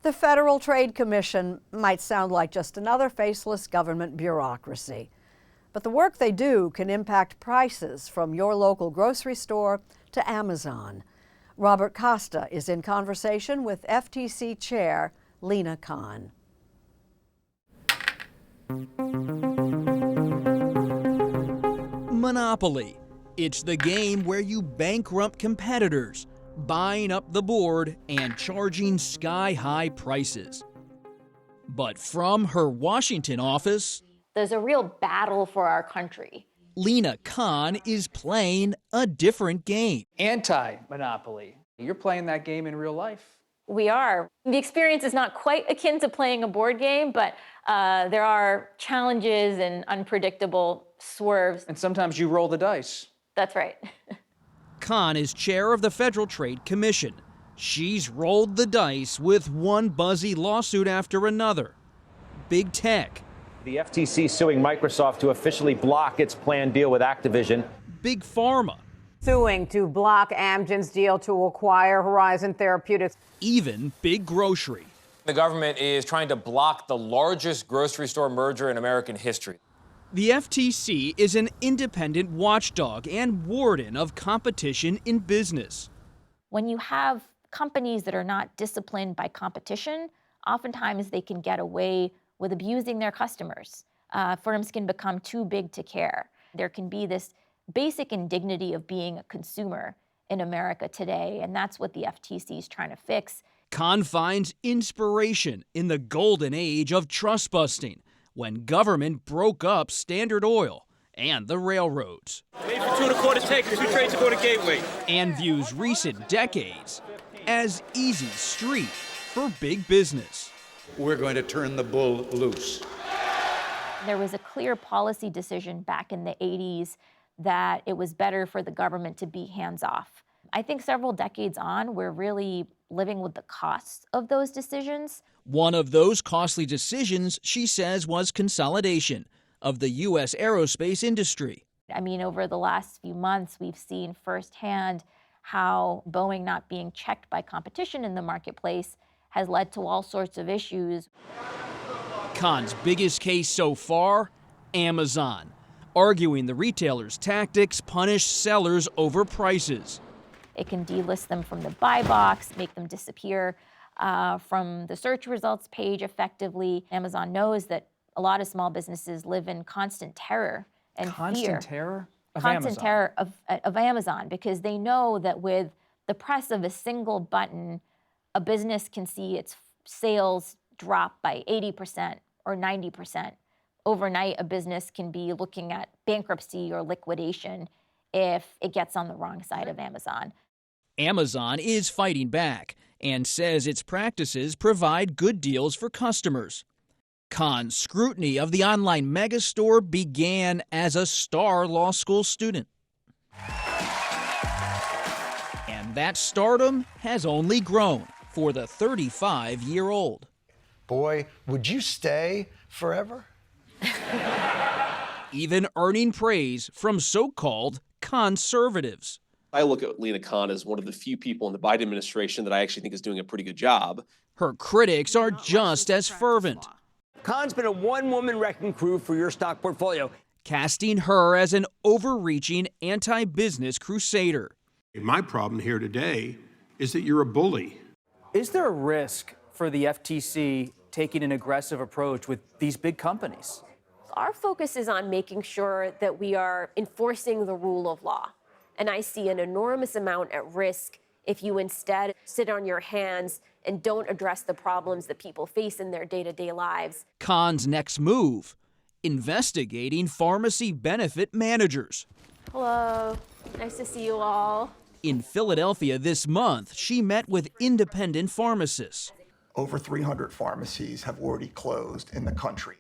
The Federal Trade Commission might sound like just another faceless government bureaucracy, but the work they do can impact prices from your local grocery store to Amazon. Robert Costa is in conversation with FTC Chair Lina Khan. Monopoly. It's the game where you bankrupt competitors, buying up the board and charging sky-high prices. But from her Washington office, there's a real battle for our country. Lina Khan is playing a different game. Anti-monopoly. You're playing that game in real life. We are. The experience is not quite akin to playing a board game, but there are challenges and unpredictable swerves. And sometimes you roll the dice. That's right. Khan is chair of the Federal Trade Commission. She's rolled the dice with one buzzy lawsuit after another. Big tech. The FTC suing Microsoft to officially block its planned deal with Activision. Big pharma. Suing to block Amgen's deal to acquire Horizon Therapeutics. Even big grocery. The government is trying to block the largest grocery store merger in American history. The FTC is an independent watchdog and warden of competition in business. When you have companies that are not disciplined by competition, oftentimes they can get away with abusing their customers. Firms can become too big to care. There can be this basic indignity of being a consumer in America today, and that's what the FTC is trying to fix. Khan finds inspiration in the golden age of trust busting, when government broke up Standard Oil and the railroads. Wait for 2 1/4 take, 2 trades to go to Gateway. And views recent decades as easy street for big business. We're going to turn the bull loose. There was a clear policy decision back in the 80s that it was better for the government to be hands-off. I think several decades on, we're really living with the costs of those decisions. One of those costly decisions, she says, was consolidation of the U.S. aerospace industry. I mean, over the last few months, we've seen firsthand how Boeing not being checked by competition in the marketplace has led to all sorts of issues. Khan's biggest case so far, Amazon, arguing the retailer's tactics punish sellers over prices. It can delist them from the buy box, make them disappear from the search results page effectively. Amazon knows that a lot of small businesses live in constant terror and fear. Constant terror of Constant Amazon. terror of Amazon, because they know that with the press of a single button, a business can see its sales drop by 80% or 90%. Overnight, a business can be looking at bankruptcy or liquidation if it gets on the wrong side of Amazon. Amazon is fighting back and says its practices provide good deals for customers. Khan's scrutiny of the online megastore began as a star law school student. And that stardom has only grown for the 35-year-old. Boy, would you stay forever? Even earning praise from so-called conservatives. I look at Lina Khan as one of the few people in the Biden administration that I actually think is doing a pretty good job. Her critics are just as fervent. Khan's been a one-woman wrecking crew for your stock portfolio, casting her as an overreaching anti-business crusader. My problem here today is that you're a bully. Is there a risk for the FTC taking an aggressive approach with these big companies? Our focus is on making sure that we are enforcing the rule of law. And I see an enormous amount at risk if you instead sit on your hands and don't address the problems that people face in their day-to-day lives. Khan's next move, investigating pharmacy benefit managers. Hello, nice to see you all. In Philadelphia this month, she met with independent pharmacists. Over 300 pharmacies have already closed in the country,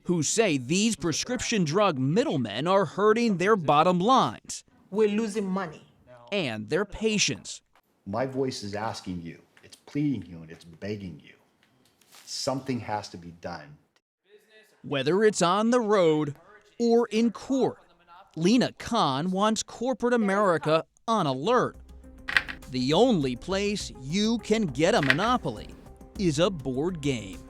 who say these prescription drug middlemen are hurting their bottom lines. We're losing money. And their patients. My voice is asking you, it's pleading you, and it's begging you. Something has to be done. Whether it's on the road or in court, Lina Khan wants corporate America on alert. The only place you can get a monopoly is a board game.